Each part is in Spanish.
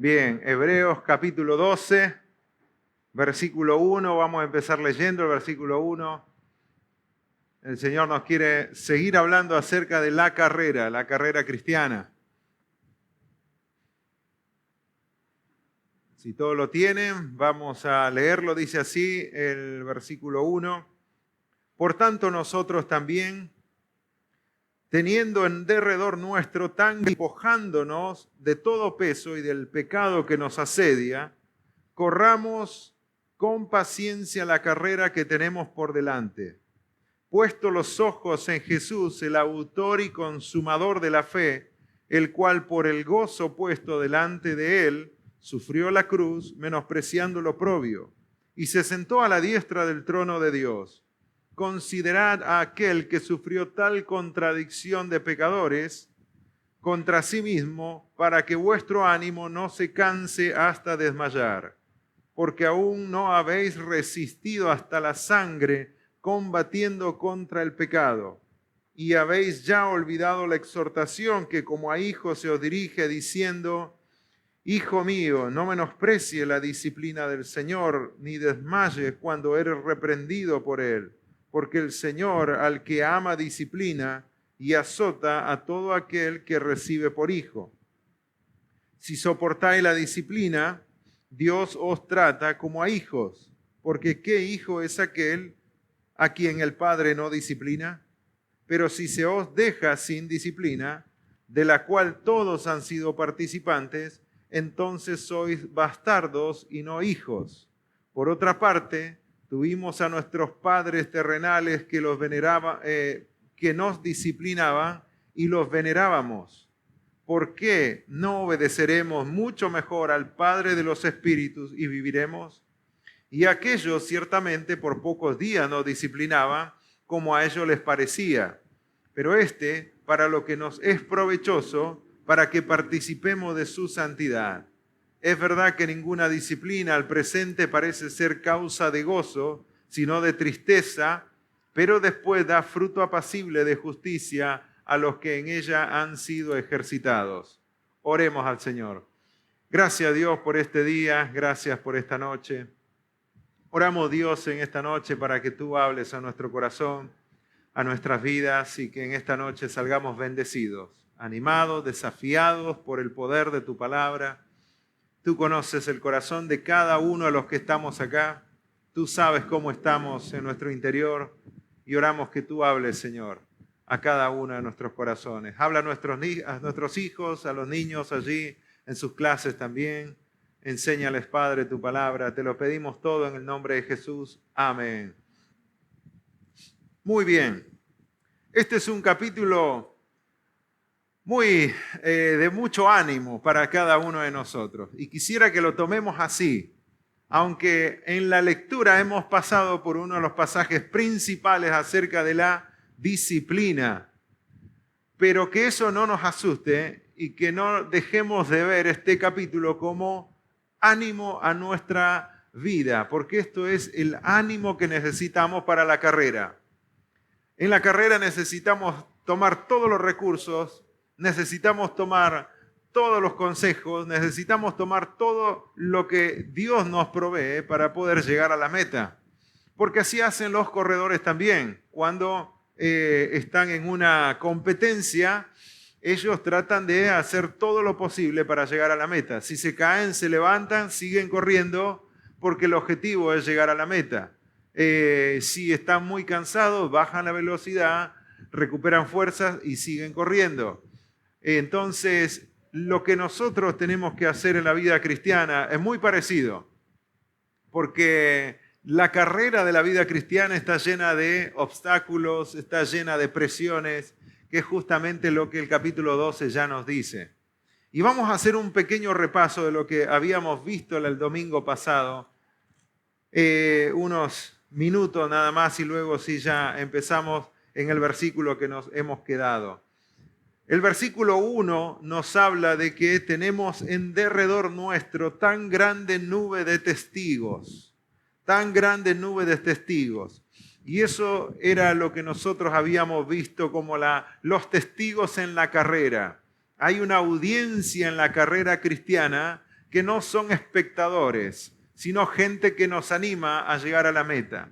Bien, Hebreos capítulo 12, versículo 1, vamos a empezar leyendo el versículo 1. El Señor nos quiere seguir hablando acerca de la carrera cristiana. Si todos lo tienen, vamos a leerlo. Dice así el versículo 1. Por tanto nosotros también, teniendo en derredor nuestro, tan despojándonos de todo peso y del pecado que nos asedia, corramos con paciencia la carrera que tenemos por delante. Puesto los ojos en Jesús, el autor y consumador de la fe, el cual por el gozo puesto delante de él, sufrió la cruz, menospreciando lo oprobio, y se sentó a la diestra del trono de Dios. Considerad a aquel que sufrió tal contradicción de pecadores contra sí mismo, para que vuestro ánimo no se canse hasta desmayar, porque aún no habéis resistido hasta la sangre, combatiendo contra el pecado, y habéis ya olvidado la exhortación que como a hijos se os dirige, diciendo: Hijo mío, no menosprecie la disciplina del Señor, ni desmayes cuando eres reprendido por él, porque el Señor al que ama disciplina y azota a todo aquel que recibe por hijo. Si soportáis la disciplina, Dios os trata como a hijos, porque ¿qué hijo es aquel a quien el Padre no disciplina? Pero si se os deja sin disciplina, de la cual todos han sido participantes, entonces sois bastardos y no hijos. Por otra parte, tuvimos a nuestros padres terrenales que que nos disciplinaban y los venerábamos. ¿Por qué no obedeceremos mucho mejor al Padre de los Espíritus y viviremos? Y aquellos ciertamente por pocos días nos disciplinaban como a ellos les parecía, pero para lo que nos es provechoso, para que participemos de su santidad. Es verdad que ninguna disciplina al presente parece ser causa de gozo, sino de tristeza, pero después da fruto apacible de justicia a los que en ella han sido ejercitados. Oremos al Señor. Gracias a Dios por este día, gracias por esta noche. Oramos, Dios, en esta noche para que tú hables a nuestro corazón, a nuestras vidas, y que en esta noche salgamos bendecidos, animados, desafiados por el poder de tu palabra. Tú conoces el corazón de cada uno de los que estamos acá. Tú sabes cómo estamos en nuestro interior y oramos que tú hables, Señor, a cada uno de nuestros corazones. Habla a nuestros hijos, a los niños allí en sus clases también. Enséñales, Padre, tu palabra. Te lo pedimos todo en el nombre de Jesús. Amén. Muy bien. Este es un capítulo de mucho ánimo para cada uno de nosotros. Y quisiera que lo tomemos así. Aunque en la lectura hemos pasado por uno de los pasajes principales acerca de la disciplina. Pero que eso no nos asuste y que no dejemos de ver este capítulo como ánimo a nuestra vida, porque esto es el ánimo que necesitamos para la carrera. En la carrera necesitamos tomar todos los recursos, necesitamos tomar todos los consejos, necesitamos tomar todo lo que Dios nos provee para poder llegar a la meta. Porque así hacen los corredores también. Cuando están en una competencia, ellos tratan de hacer todo lo posible para llegar a la meta. Si se caen, se levantan, siguen corriendo, porque el objetivo es llegar a la meta. Si están muy cansados, bajan la velocidad, recuperan fuerzas y siguen corriendo. Entonces, lo que nosotros tenemos que hacer en la vida cristiana es muy parecido, porque la carrera de la vida cristiana está llena de obstáculos, está llena de presiones, que es justamente lo que el capítulo 12 ya nos dice. Y vamos a hacer un pequeño repaso de lo que habíamos visto el domingo pasado, unos minutos nada más, y luego sí ya empezamos en el versículo que nos hemos quedado. El versículo 1 nos habla de que tenemos en derredor nuestro tan grande nube de testigos, tan grande nube de testigos. Y eso era lo que nosotros habíamos visto como los testigos en la carrera. Hay una audiencia en la carrera cristiana que no son espectadores, sino gente que nos anima a llegar a la meta.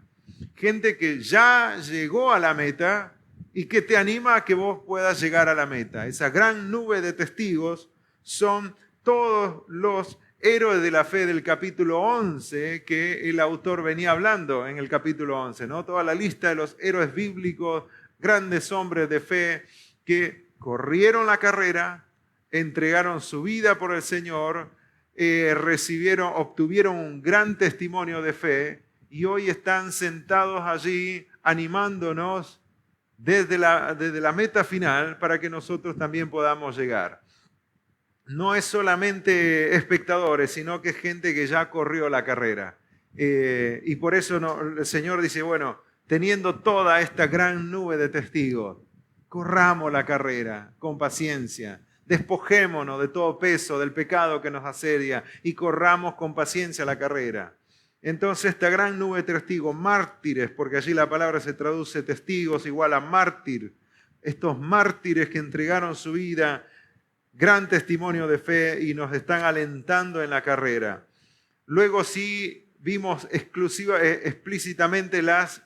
Gente que ya llegó a la meta y que te anima a que vos puedas llegar a la meta. Esa gran nube de testigos son todos los héroes de la fe del capítulo 11 que el autor venía hablando en el capítulo 11, ¿no? Toda la lista de los héroes bíblicos, grandes hombres de fe que corrieron la carrera, entregaron su vida por el Señor, obtuvieron un gran testimonio de fe y hoy están sentados allí animándonos desde la meta final para que nosotros también podamos llegar. No es solamente espectadores, sino que es gente que ya corrió la carrera. Y por eso el Señor dice, bueno, teniendo toda esta gran nube de testigos, corramos la carrera con paciencia, despojémonos de todo peso, del pecado que nos asedia y corramos con paciencia la carrera. Entonces esta gran nube de testigos, mártires, porque allí la palabra se traduce testigos igual a mártir, estos mártires que entregaron su vida, gran testimonio de fe y nos están alentando en la carrera. Luego sí vimos explícitamente las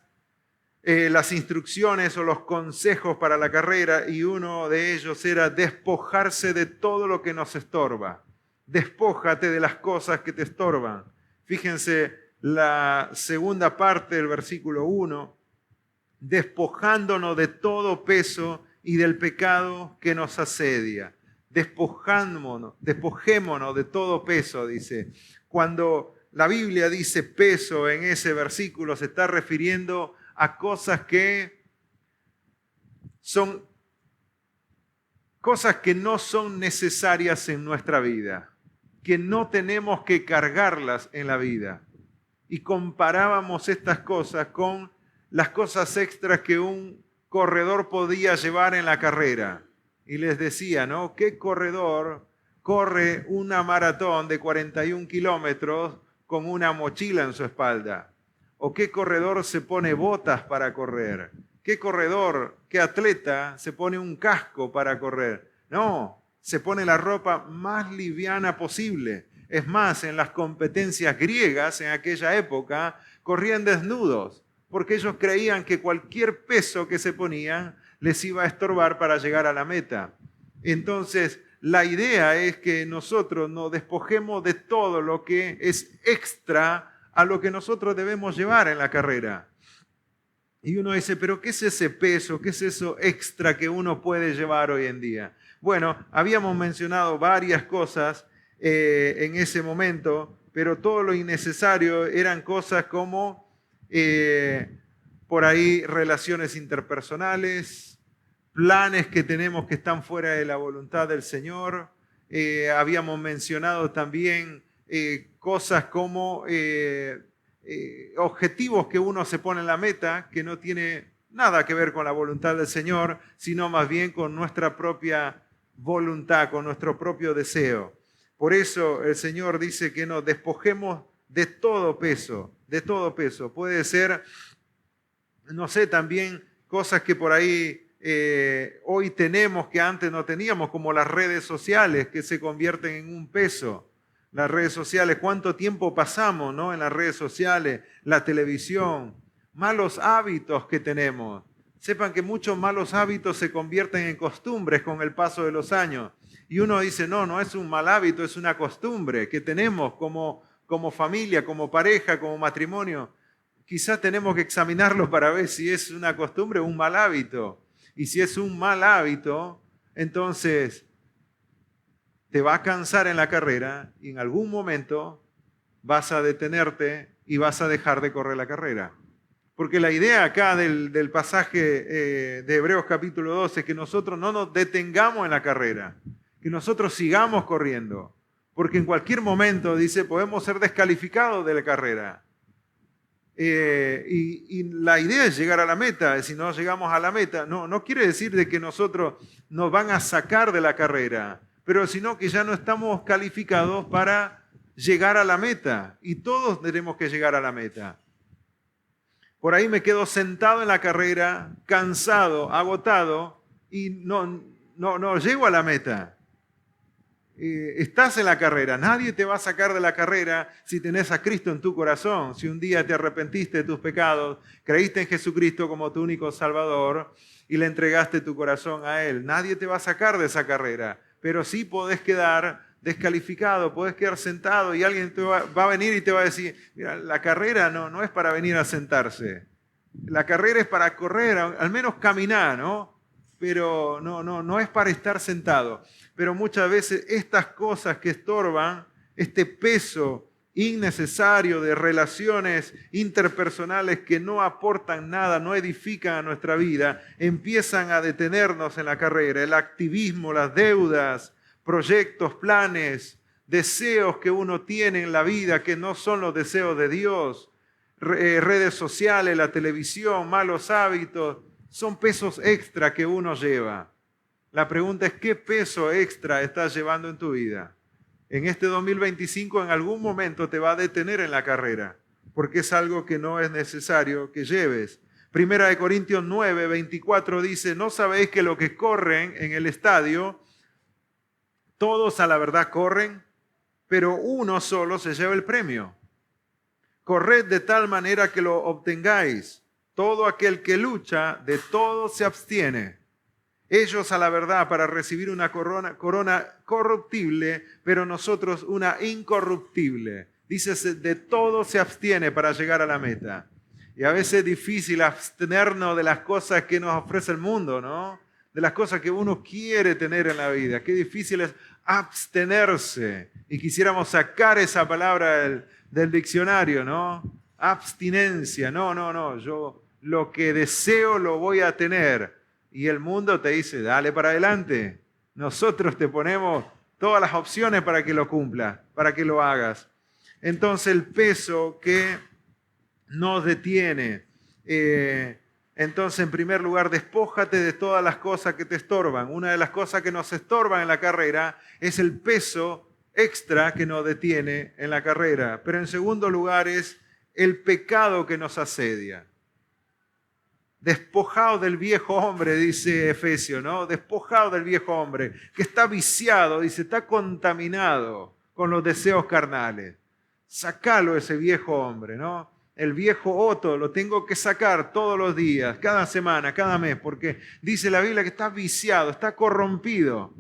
instrucciones o los consejos para la carrera y uno de ellos era despojarse de todo lo que nos estorba. Despójate de las cosas que te estorban. Fíjense la segunda parte del versículo 1, despojándonos de todo peso y del pecado que nos asedia. Despojémonos de todo peso, dice. Cuando la Biblia dice peso en ese versículo, se está refiriendo a cosas que son cosas que no son necesarias en nuestra vida, que no tenemos que cargarlas en la vida. Y comparábamos estas cosas con las cosas extras que un corredor podía llevar en la carrera. Y les decía, ¿no? ¿Qué corredor corre una maratón de 41 kilómetros con una mochila en su espalda? ¿O qué corredor se pone botas para correr? ¿Qué corredor, qué atleta se pone un casco para correr? No, se pone la ropa más liviana posible. Es más, en las competencias griegas en aquella época corrían desnudos, porque ellos creían que cualquier peso que se ponían les iba a estorbar para llegar a la meta. Entonces, la idea es que nosotros nos despojemos de todo lo que es extra a lo que nosotros debemos llevar en la carrera. Y uno dice, ¿pero qué es ese peso? ¿Qué es eso extra que uno puede llevar hoy en día? Bueno, habíamos mencionado varias cosas en ese momento, pero todo lo innecesario eran cosas como por ahí relaciones interpersonales, planes que tenemos que están fuera de la voluntad del Señor. Habíamos mencionado también cosas como objetivos que uno se pone en la meta, que no tiene nada que ver con la voluntad del Señor, sino más bien con nuestra propia voluntad, con nuestro propio deseo. Por eso el Señor dice que nos despojemos de todo peso, de todo peso. Puede ser, no sé, también cosas que por ahí hoy tenemos que antes no teníamos, como las redes sociales que se convierten en un peso. Las redes sociales, cuánto tiempo pasamos, ¿no? En las redes sociales, la televisión, malos hábitos que tenemos. Sepan que muchos malos hábitos se convierten en costumbres con el paso de los años. Y uno dice, no es un mal hábito, es una costumbre que tenemos como familia, como pareja, como matrimonio. Quizás tenemos que examinarlo para ver si es una costumbre o un mal hábito. Y si es un mal hábito, entonces te va a cansar en la carrera y en algún momento vas a detenerte y vas a dejar de correr la carrera. Porque la idea acá del pasaje de Hebreos capítulo 12 es que nosotros no nos detengamos en la carrera, que nosotros sigamos corriendo. Porque en cualquier momento, dice, podemos ser descalificados de la carrera. Y la idea es llegar a la meta. Si no llegamos a la meta, no quiere decir de que nosotros nos van a sacar de la carrera, pero sino que ya no estamos calificados para llegar a la meta. Y todos tenemos que llegar a la meta. Por ahí me quedo sentado en la carrera, cansado, agotado, y no llego a la meta. estás en la carrera. Nadie te va a sacar de la carrera si tenés a Cristo en tu corazón. Si un día te arrepentiste de tus pecados, creíste en Jesucristo como tu único Salvador y le entregaste tu corazón a Él. Nadie te va a sacar de esa carrera, pero sí podés quedar descalificado, podés quedar sentado y alguien va a venir y te va a decir, mira, la carrera no es para venir a sentarse. La carrera es para correr, al menos caminar, ¿no? Pero no es para estar sentado. Pero muchas veces estas cosas que estorban, este peso innecesario de relaciones interpersonales que no aportan nada, no edifican a nuestra vida, empiezan a detenernos en la carrera. El activismo, las deudas, proyectos, planes, deseos que uno tiene en la vida que no son los deseos de Dios, redes sociales, la televisión, malos hábitos, son pesos extra que uno lleva. La pregunta es, ¿qué peso extra estás llevando en tu vida? En este 2025 en algún momento te va a detener en la carrera, porque es algo que no es necesario que lleves. Primera de Corintios 9, 24 dice, ¿no sabéis que los que corren en el estadio, todos a la verdad corren, pero uno solo se lleva el premio? Corred de tal manera que lo obtengáis. Todo aquel que lucha, de todo se abstiene. Ellos a la verdad para recibir una corona corruptible, pero nosotros una incorruptible. Dice, de todo se abstiene para llegar a la meta. Y a veces es difícil abstenernos de las cosas que nos ofrece el mundo, ¿no? De las cosas que uno quiere tener en la vida. Qué difícil es abstenerse. Y quisiéramos sacar esa palabra del diccionario, ¿no? Abstinencia. No. Yo lo que deseo lo voy a tener. Y el mundo te dice, dale para adelante. Nosotros te ponemos todas las opciones para que lo cumplas, para que lo hagas. Entonces el peso que nos detiene. Entonces, en primer lugar, despójate de todas las cosas que te estorban. Una de las cosas que nos estorban en la carrera es el peso extra que nos detiene en la carrera. Pero en segundo lugar es el pecado que nos asedia. Despojado del viejo hombre, dice Efesios, ¿no? Despojado del viejo hombre, que está viciado, dice, está contaminado con los deseos carnales. Sacalo ese viejo hombre, ¿no? El viejo Otto lo tengo que sacar todos los días, cada semana, cada mes, porque dice la Biblia que está viciado, está corrompido.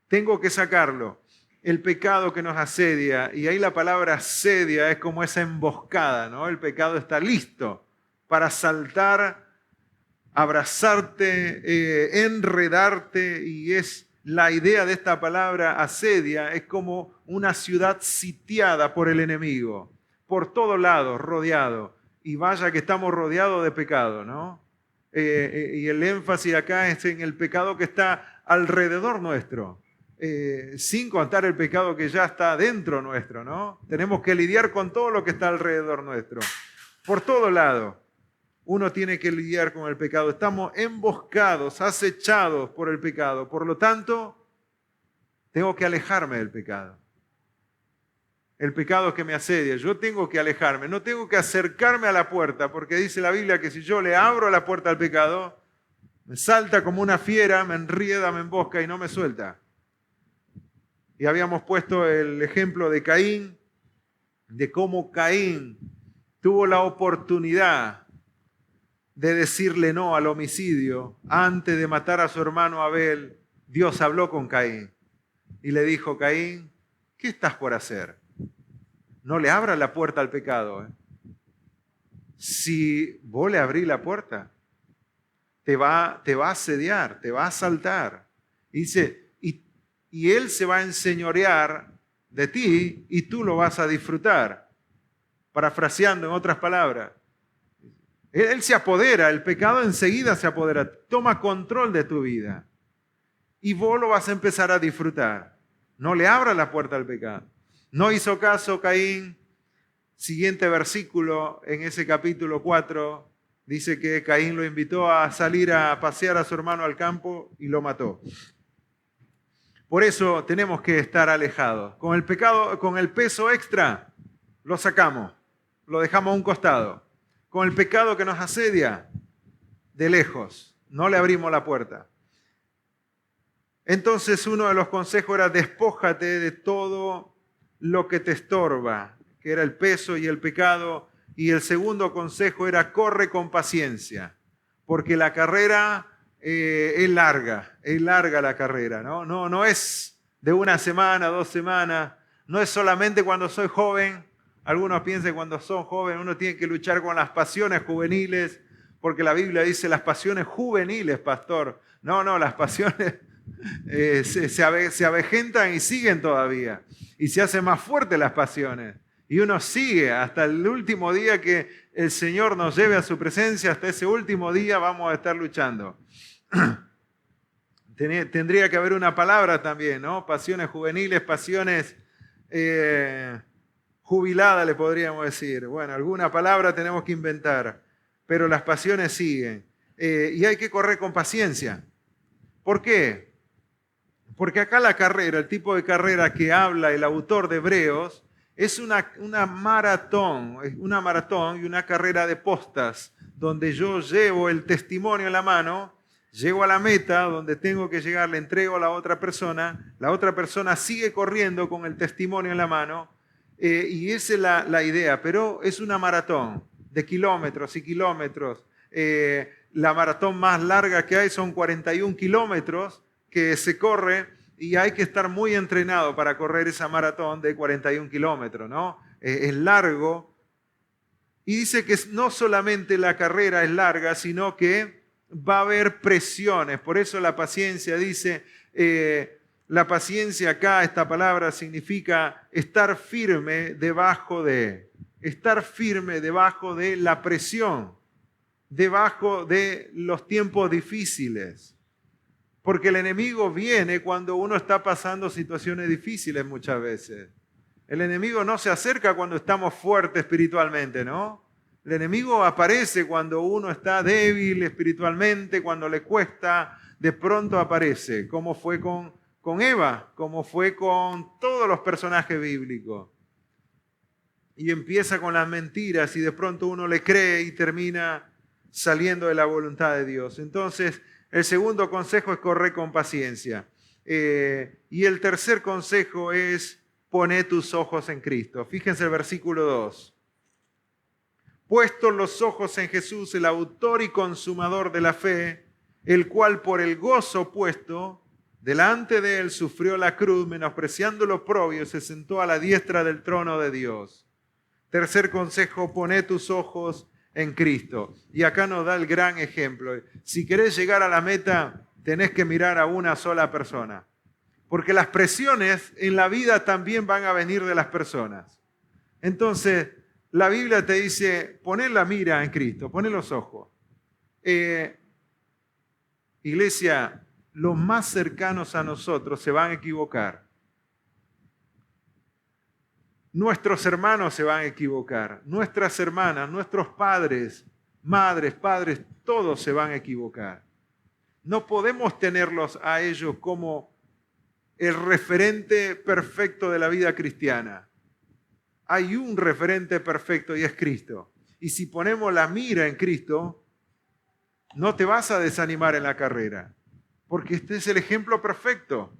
Tengo que sacarlo. El pecado que nos asedia, y ahí la palabra asedia es como esa emboscada, ¿no? El pecado está listo para saltar, abrazarte, enredarte, y es la idea de esta palabra asedia, es como una ciudad sitiada por el enemigo, por todos lados, rodeado. Y vaya que estamos rodeados de pecado, ¿no? Y el énfasis acá es en el pecado que está alrededor nuestro, sin contar el pecado que ya está dentro nuestro, ¿no? Tenemos que lidiar con todo lo que está alrededor nuestro, por todo lado. Uno tiene que lidiar con el pecado. Estamos emboscados, acechados por el pecado. Por lo tanto, tengo que alejarme del pecado. El pecado que me asedia, yo tengo que alejarme. No tengo que acercarme a la puerta, porque dice la Biblia que si yo le abro la puerta al pecado, me salta como una fiera, me enrieda, me embosca y no me suelta. Y habíamos puesto el ejemplo de Caín, de cómo Caín tuvo la oportunidad de decirle no al homicidio. Antes de matar a su hermano Abel, Dios habló con Caín y le dijo, Caín, ¿qué estás por hacer? No le abras la puerta al pecado. Si vos le abrís la puerta, te va a asediar, te va a asaltar. Y dice, y él se va a enseñorear de ti y tú lo vas a disfrutar. Parafraseando en otras palabras. Él se apodera, el pecado enseguida se apodera, toma control de tu vida. Y vos lo vas a empezar a disfrutar. No le abras la puerta al pecado. No hizo caso Caín. Siguiente versículo en ese capítulo 4, dice que Caín lo invitó a salir a pasear a su hermano al campo y lo mató. Por eso tenemos que estar alejados. Con el pecado, con el peso extra, lo sacamos, lo dejamos a un costado. Con el pecado que nos asedia, de lejos, no le abrimos la puerta. Entonces uno de los consejos era despójate de todo lo que te estorba, que era el peso y el pecado. Y el segundo consejo era corre con paciencia, porque la carrera es larga la carrera, ¿no? No es de una semana, 2 semanas, no es solamente cuando soy joven. Algunos piensan que cuando son jóvenes uno tiene que luchar con las pasiones juveniles, porque la Biblia dice las pasiones juveniles, pastor. No, las pasiones se avejentan y siguen todavía. Y se hacen más fuertes las pasiones. Y uno sigue hasta el último día que el Señor nos lleve a su presencia. Hasta ese último día vamos a estar luchando. Tendría que haber una palabra también, ¿no? Pasiones juveniles, pasiones jubiladas, le podríamos decir. Bueno, alguna palabra tenemos que inventar, pero las pasiones siguen. Y hay que correr con paciencia. ¿Por qué? Porque acá la carrera, el tipo de carrera que habla el autor de Hebreos, es una maratón y una carrera de postas, donde yo llevo el testimonio en la mano, llego a la meta donde tengo que llegar, le entrego a la otra persona sigue corriendo con el testimonio en la mano, y esa es la idea, pero es una maratón de kilómetros y kilómetros. La maratón más larga que hay son 41 kilómetros que se corre, y hay que estar muy entrenado para correr esa maratón de 41 kilómetros, ¿no? Es largo. Y dice que no solamente la carrera es larga, sino que va a haber presiones. Por eso la paciencia dice, la paciencia acá, esta palabra significa estar firme debajo de la presión, debajo de los tiempos difíciles. Porque el enemigo viene cuando uno está pasando situaciones difíciles muchas veces. El enemigo no se acerca cuando estamos fuertes espiritualmente, ¿no? El enemigo aparece cuando uno está débil espiritualmente, cuando le cuesta, de pronto aparece, como fue con Eva, como fue con todos los personajes bíblicos. Y empieza con las mentiras y de pronto uno le cree y termina saliendo de la voluntad de Dios. Entonces, el segundo consejo es correr con paciencia. Y el tercer consejo es poné tus ojos en Cristo. Fíjense el versículo 2. Puestos los ojos en Jesús, el autor y consumador de la fe, el cual por el gozo puesto delante de él sufrió la cruz, menospreciando lo oprobio, se sentó a la diestra del trono de Dios. Tercer consejo, poné tus ojos en Cristo. Y acá nos da el gran ejemplo. Si querés llegar a la meta, tenés que mirar a una sola persona. Porque las presiones en la vida también van a venir de las personas. Entonces, la Biblia te dice, poné la mira en Cristo, poné los ojos. Iglesia, los más cercanos a nosotros se van a equivocar. Nuestros hermanos se van a equivocar, nuestras hermanas, nuestros padres, madres, padres, todos se van a equivocar. No podemos tenerlos a ellos como el referente perfecto de la vida cristiana. Hay un referente perfecto y es Cristo. Y si ponemos la mira en Cristo, no te vas a desanimar en la carrera, porque este es el ejemplo perfecto.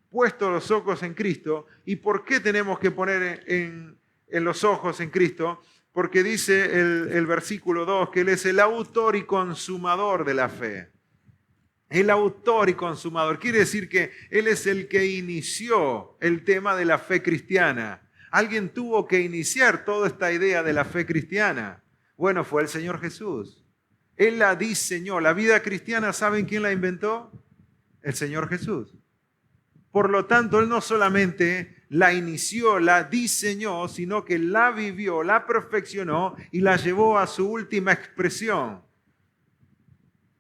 Puesto los ojos en Cristo. ¿Y por qué tenemos que poner en los ojos en Cristo? Porque dice el versículo 2 que Él es el autor y consumador de la fe. El autor y consumador. Quiere decir que Él es el que inició el tema de la fe cristiana. Alguien tuvo que iniciar toda esta idea de la fe cristiana. Bueno, fue el Señor Jesús. Él la diseñó. La vida cristiana, ¿saben quién la inventó? El Señor Jesús. Por lo tanto, Él no solamente la inició, la diseñó, sino que la vivió, la perfeccionó y la llevó a su última expresión.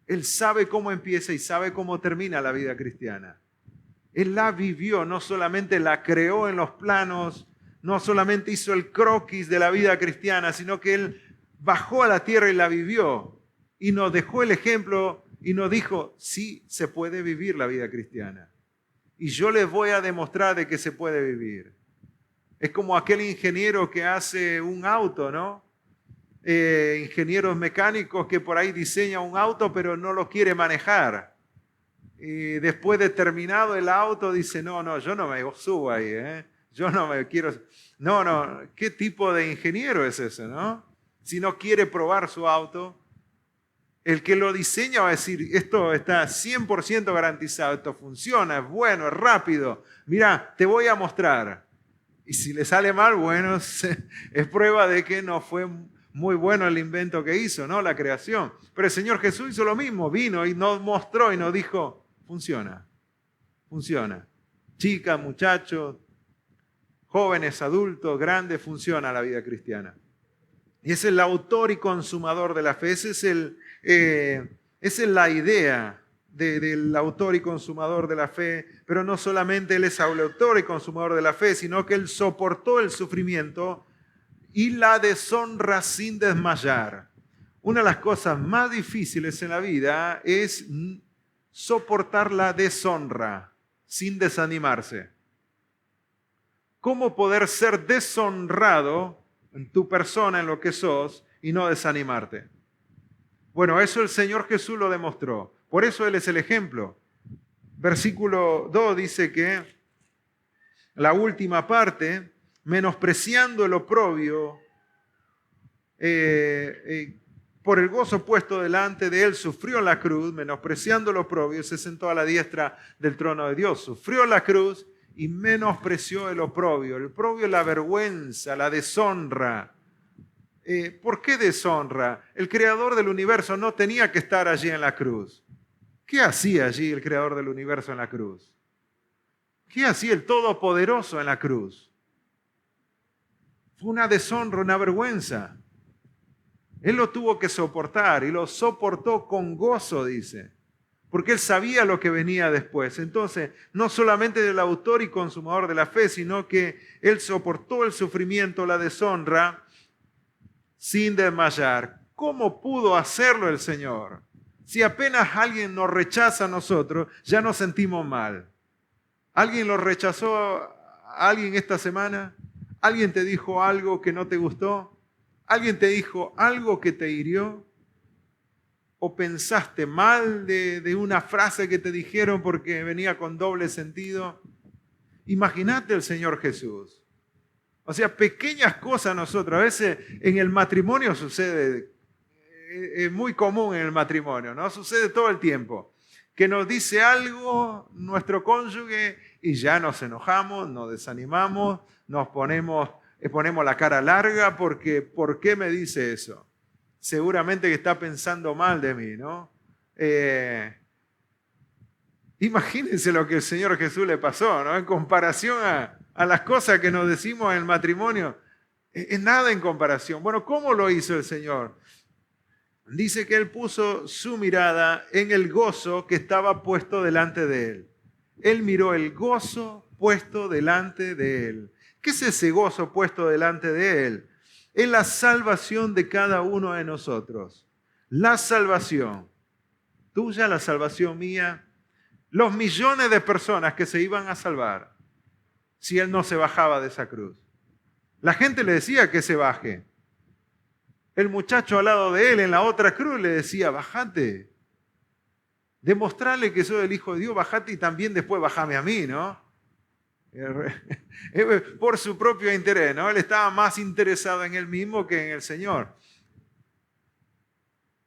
Él sabe cómo empieza y sabe cómo termina la vida cristiana. Él la vivió, no solamente la creó en los planos, no solamente hizo el croquis de la vida cristiana, sino que Él bajó a la tierra y la vivió. Y nos dejó el ejemplo y nos dijo, sí se puede vivir la vida cristiana. Y yo les voy a demostrar de que se puede vivir. Es como aquel ingeniero que hace un auto, ¿no? Ingenieros mecánicos que por ahí diseñan un auto pero no lo quiere manejar. y después de terminado el auto dice, no, yo no me subo ahí, yo no me quiero... No, ¿qué tipo de ingeniero es ese, no? Si no quiere probar su auto, el que lo diseña va a decir, esto está 100% garantizado, esto funciona, es bueno, es rápido. Mira, te voy a mostrar. Y si le sale mal, bueno, es prueba de que no fue muy bueno el invento que hizo, ¿no? La creación. Pero el Señor Jesús hizo lo mismo, vino y nos mostró y nos dijo, funciona, funciona. Chicas, muchachos, jóvenes, adultos, grandes, funciona la vida cristiana. Y es el autor y consumador de la fe. Esa es la idea del autor y consumador de la fe. Pero no solamente Él es el autor y consumador de la fe, sino que Él soportó el sufrimiento y la deshonra sin desmayar. Una de las cosas más difíciles en la vida es soportar la deshonra sin desanimarse. ¿Cómo poder ser deshonrado en tu persona, en lo que sos, y no desanimarte? Bueno, eso el Señor Jesús lo demostró. Por eso Él es el ejemplo. Versículo 2 dice que la última parte, menospreciando el oprobio, por el gozo puesto delante de Él, sufrió la cruz, menospreciando el oprobio, se sentó a la diestra del trono de Dios. Sufrió la cruz y menospreció el oprobio. El oprobio es la vergüenza, la deshonra. ¿Por qué deshonra? El creador del universo no tenía que estar allí en la cruz. ¿Qué hacía allí el creador del universo en la cruz? ¿Qué hacía el Todopoderoso en la cruz? Fue una deshonra, una vergüenza. Él lo tuvo que soportar y lo soportó con gozo, dice. Porque Él sabía lo que venía después. Entonces, no solamente del autor y consumador de la fe, sino que Él soportó el sufrimiento, la deshonra, sin desmayar. ¿Cómo pudo hacerlo el Señor? Si apenas alguien nos rechaza a nosotros, ya nos sentimos mal. ¿Alguien lo rechazó a alguien esta semana? ¿Alguien te dijo algo que no te gustó? ¿Alguien te dijo algo que te hirió? ¿O pensaste mal de una frase que te dijeron porque venía con doble sentido? Imagínate el Señor Jesús. O sea, pequeñas cosas nosotros. A veces en el matrimonio sucede, es muy común en el matrimonio, ¿no? Sucede todo el tiempo. Que nos dice algo nuestro cónyuge y ya nos enojamos, nos desanimamos, nos ponemos la cara larga porque ¿por qué me dice eso? Seguramente que está pensando mal de mí, ¿no? Imagínense lo que el Señor Jesús le pasó, ¿no? En comparación a las cosas que nos decimos en el matrimonio, es nada en comparación. Bueno, ¿cómo lo hizo el Señor? Dice que Él puso su mirada en el gozo que estaba puesto delante de Él. Él miró el gozo puesto delante de Él. ¿Qué es ese gozo puesto delante de Él? Es la salvación de cada uno de nosotros. La salvación tuya, la salvación mía. Los millones de personas que se iban a salvar si Él no se bajaba de esa cruz. La gente le decía que se baje. El muchacho al lado de Él en la otra cruz le decía, bájate. Demostrarle que soy el Hijo de Dios, bájate y también después bájame a mí, ¿no? Por su propio interés, ¿no? Él estaba más interesado en él mismo que en el Señor.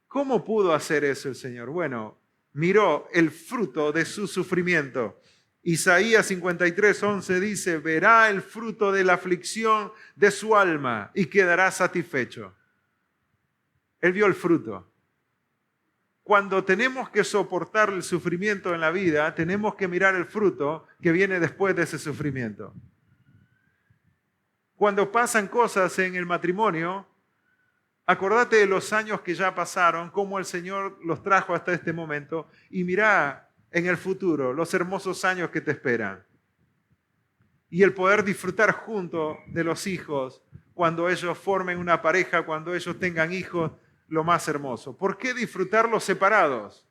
¿Cómo pudo hacer eso el Señor? Bueno, miró el fruto de su sufrimiento. Isaías 53:11 dice, verá el fruto de la aflicción de su alma y quedará satisfecho. Él vio el fruto. Cuando tenemos que soportar el sufrimiento en la vida, tenemos que mirar el fruto que viene después de ese sufrimiento. Cuando pasan cosas en el matrimonio, acordate de los años que ya pasaron, cómo el Señor los trajo hasta este momento y mirá en el futuro los hermosos años que te esperan. Y el poder disfrutar junto de los hijos, cuando ellos formen una pareja, cuando ellos tengan hijos, lo más hermoso. ¿Por qué disfrutarlos separados?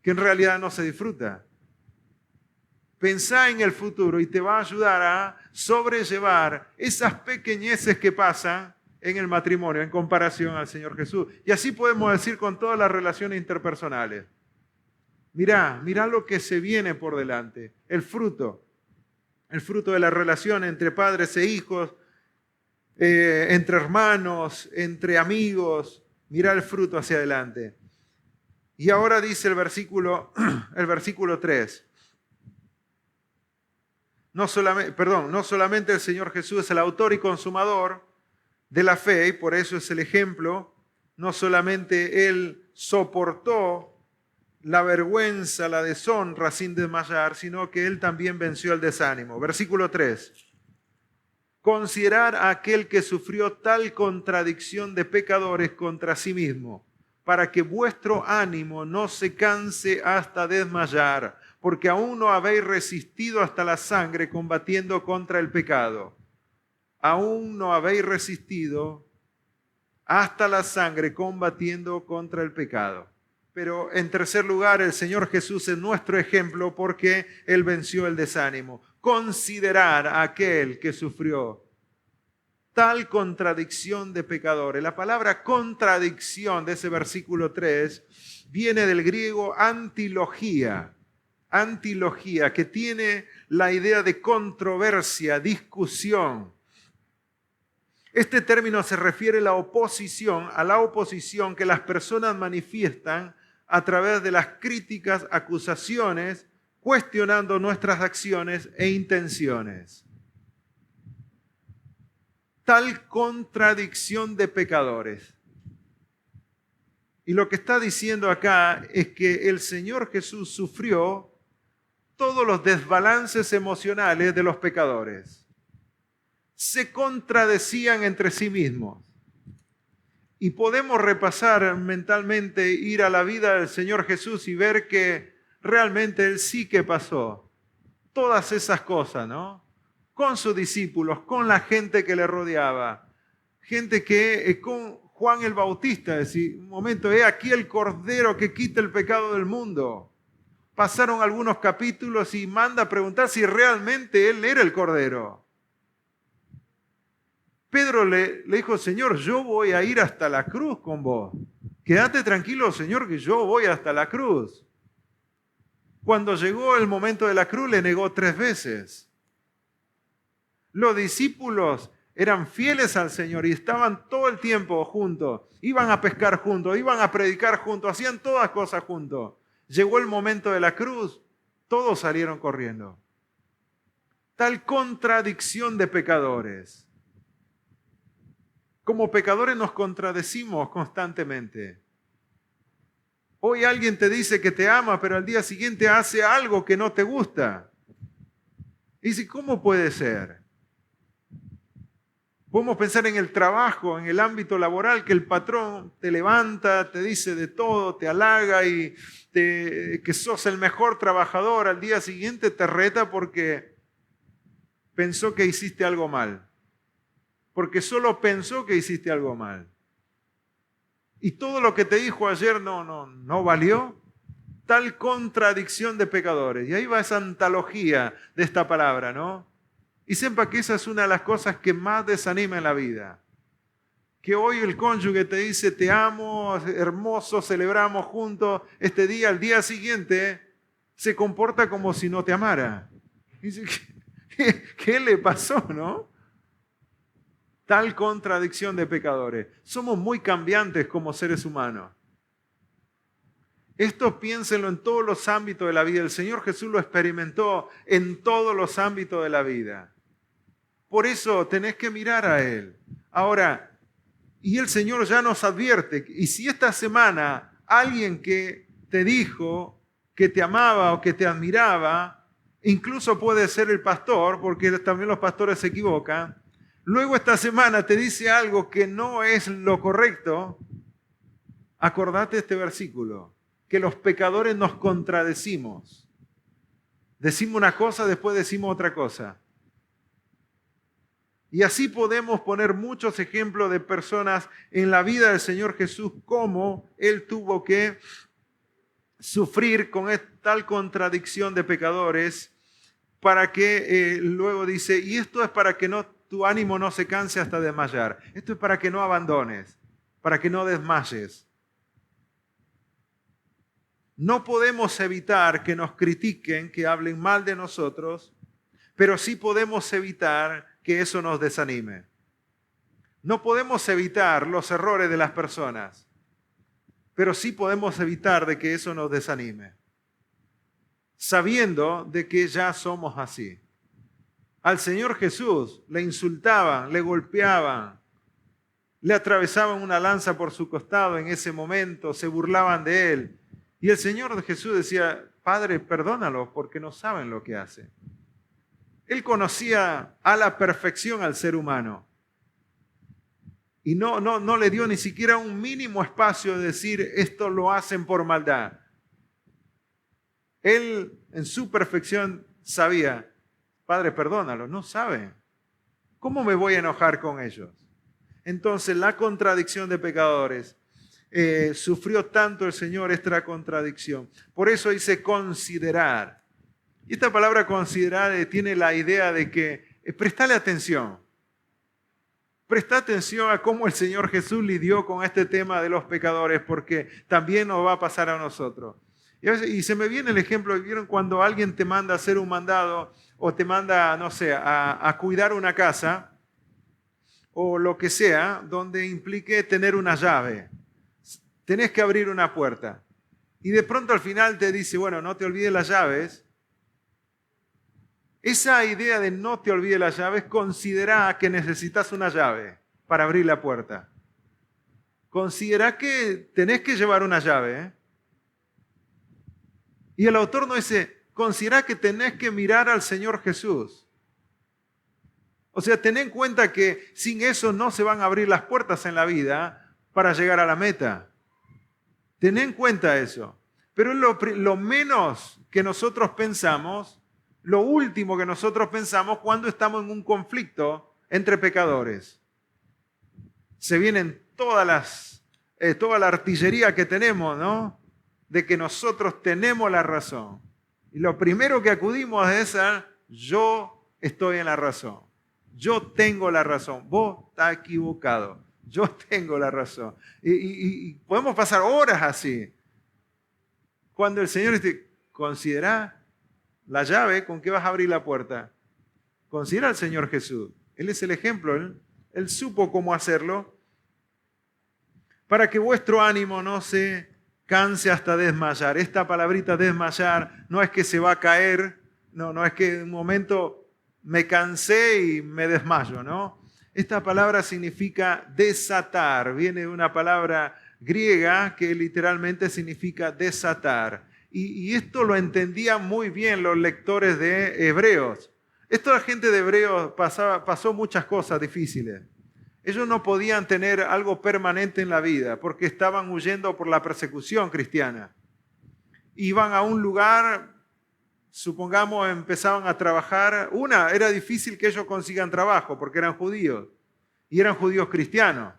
Que en realidad no se disfruta. Pensá en el futuro y te va a ayudar a sobrellevar esas pequeñeces que pasan en el matrimonio en comparación al Señor Jesús. Y así podemos decir con todas las relaciones interpersonales. Mirá lo que se viene por delante, el fruto de la relación entre padres e hijos, entre hermanos, entre amigos. Mirá el fruto hacia adelante. Y ahora dice el versículo 3. No solamente el Señor Jesús es el autor y consumador de la fe, y por eso es el ejemplo. No solamente Él soportó la vergüenza, la deshonra sin desmayar, sino que Él también venció el desánimo. Versículo 3. Considerar a aquel que sufrió tal contradicción de pecadores contra sí mismo, para que vuestro ánimo no se canse hasta desmayar, porque aún no habéis resistido hasta la sangre combatiendo contra el pecado. Aún no habéis resistido hasta la sangre combatiendo contra el pecado. Pero en tercer lugar, el Señor Jesús es nuestro ejemplo porque Él venció el desánimo. Considerar a aquel que sufrió tal contradicción de pecadores. La palabra contradicción de ese versículo 3 viene del griego antilogía, que tiene la idea de controversia, discusión. Este término se refiere a la oposición que las personas manifiestan a través de las críticas, acusaciones, cuestionando nuestras acciones e intenciones. Tal contradicción de pecadores. Y lo que está diciendo acá es que el Señor Jesús sufrió todos los desbalances emocionales de los pecadores. Se contradecían entre sí mismos. Y podemos repasar mentalmente, ir a la vida del Señor Jesús y ver que realmente Él sí que pasó todas esas cosas, ¿no? Con sus discípulos, con la gente que le rodeaba. Gente que, con Juan el Bautista, decía, un momento, aquí el Cordero que quita el pecado del mundo. Pasaron algunos capítulos y manda a preguntar si realmente Él era el Cordero. Pedro le dijo, Señor, yo voy a ir hasta la cruz con vos. Quédate tranquilo, Señor, que yo voy hasta la cruz. Cuando llegó el momento de la cruz, le negó 3 veces. Los discípulos eran fieles al Señor y estaban todo el tiempo juntos. Iban a pescar juntos, iban a predicar juntos, hacían todas cosas juntos. Llegó el momento de la cruz, todos salieron corriendo. Tal contradicción de pecadores. Como pecadores nos contradecimos constantemente. Hoy alguien te dice que te ama, pero al día siguiente hace algo que no te gusta. Y dice, ¿cómo puede ser? Podemos pensar en el trabajo, en el ámbito laboral, que el patrón te levanta, te dice de todo, te halaga y que sos el mejor trabajador. Al día siguiente te reta porque pensó que hiciste algo mal. Porque solo pensó que hiciste algo mal. Y todo lo que te dijo ayer no valió. Tal contradicción de pecadores. Y ahí va esa antología de esta palabra, ¿no? Y sepa que esa es una de las cosas que más desanima en la vida. Que hoy el cónyuge te dice, te amo, hermoso, celebramos juntos este día. Al día siguiente se comporta como si no te amara. Y dice, ¿qué le pasó, no? Tal contradicción de pecadores. Somos muy cambiantes como seres humanos. Esto piénsenlo en todos los ámbitos de la vida. El Señor Jesús lo experimentó en todos los ámbitos de la vida. Por eso tenés que mirar a Él. Ahora, y el Señor ya nos advierte, y si esta semana alguien que te dijo que te amaba o que te admiraba, incluso puede ser el pastor, porque también los pastores se equivocan, luego esta semana te dice algo que no es lo correcto, acordate este versículo, que los pecadores nos contradecimos. Decimos una cosa, después decimos otra cosa. Y así podemos poner muchos ejemplos de personas en la vida del Señor Jesús, cómo Él tuvo que sufrir con tal contradicción de pecadores, para que luego dice, y esto es para que tu ánimo no se canse hasta desmayar. Esto es para que no abandones, para que no desmayes. No podemos evitar que nos critiquen, que hablen mal de nosotros, pero sí podemos evitar que eso nos desanime. No podemos evitar los errores de las personas, pero sí podemos evitar de que eso nos desanime, sabiendo de que ya somos así. Al Señor Jesús le insultaban, le golpeaban, le atravesaban una lanza por su costado en ese momento, se burlaban de él. Y el Señor Jesús decía, Padre, perdónalos porque no saben lo que hacen. Él conocía a la perfección al ser humano. Y no le dio ni siquiera un mínimo espacio de decir, esto lo hacen por maldad. Él en su perfección sabía, Padre, perdónalos, no saben. ¿Cómo me voy a enojar con ellos? Entonces la contradicción de pecadores, sufrió tanto el Señor esta contradicción. Por eso dice considerar. Y esta palabra considerar tiene la idea de que prestale atención. Presta atención a cómo el Señor Jesús lidió con este tema de los pecadores, porque también nos va a pasar a nosotros. Y se me viene el ejemplo, ¿vieron cuando alguien te manda a hacer un mandado o te manda, no sé, a cuidar una casa o lo que sea, donde implique tener una llave? Tenés que abrir una puerta. Y de pronto al final te dice, bueno, no te olvides las llaves. Esa idea de no te olvides las llaves, considera que necesitas una llave para abrir la puerta. Considera que tenés que llevar una llave, ¿eh? Y el autor nos dice, considera que tenés que mirar al Señor Jesús. O sea, ten en cuenta que sin eso no se van a abrir las puertas en la vida para llegar a la meta. Ten en cuenta eso. Pero lo menos que nosotros pensamos, lo último que nosotros pensamos cuando estamos en un conflicto entre pecadores. Se vienen toda la artillería que tenemos, ¿no? De que nosotros tenemos la razón. Y lo primero que acudimos es a, yo estoy en la razón. Yo tengo la razón. Vos estás equivocado. Yo tengo la razón. Y podemos pasar horas así. Cuando el Señor dice, considera la llave con que vas a abrir la puerta. Considera al Señor Jesús. Él es el ejemplo. Él supo cómo hacerlo. Para que vuestro ánimo no se canse hasta desmayar. Esta palabrita desmayar no es que se va a caer. No es que en un momento me cansé y me desmayo, ¿no? Esta palabra significa desatar. Viene de una palabra griega que literalmente significa desatar. Y esto lo entendían muy bien los lectores de Hebreos. La gente de Hebreos pasó muchas cosas difíciles. Ellos no podían tener algo permanente en la vida porque estaban huyendo por la persecución cristiana. Iban a un lugar, supongamos, empezaban a trabajar. Era difícil que ellos consigan trabajo porque eran judíos y eran judíos cristianos.